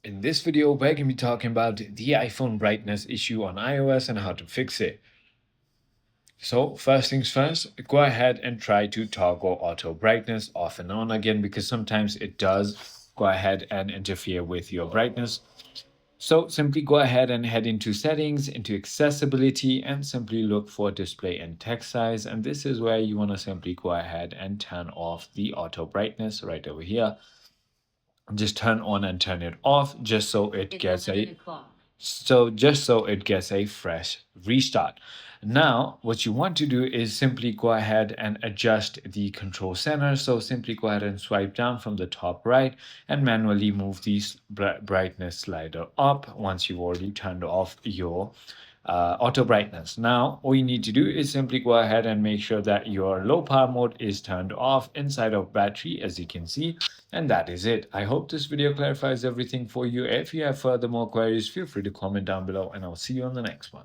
In this video, we're going to be talking about the iPhone brightness issue on iOS and how to fix it. So first things first, go ahead and try to toggle auto brightness off and on again because sometimes it does go ahead and interfere with your brightness. So simply go ahead and head into settings, into accessibility, and simply look for display and text size. And this is where you want to simply go ahead and turn off the auto brightness right over here. Just turn on and turn it off just so it gets a fresh restart. Now what you want to do is simply go ahead and adjust the control center. So simply go ahead and swipe down from the top right and manually move the brightness slider up once you've already turned off your auto brightness. Now all you need to do is simply go ahead and make sure that your low power mode is turned off inside of battery, as you can see, and that is it. I hope this video clarifies everything for you. If you have further more queries, feel free to comment down below and I'll see you on the next one.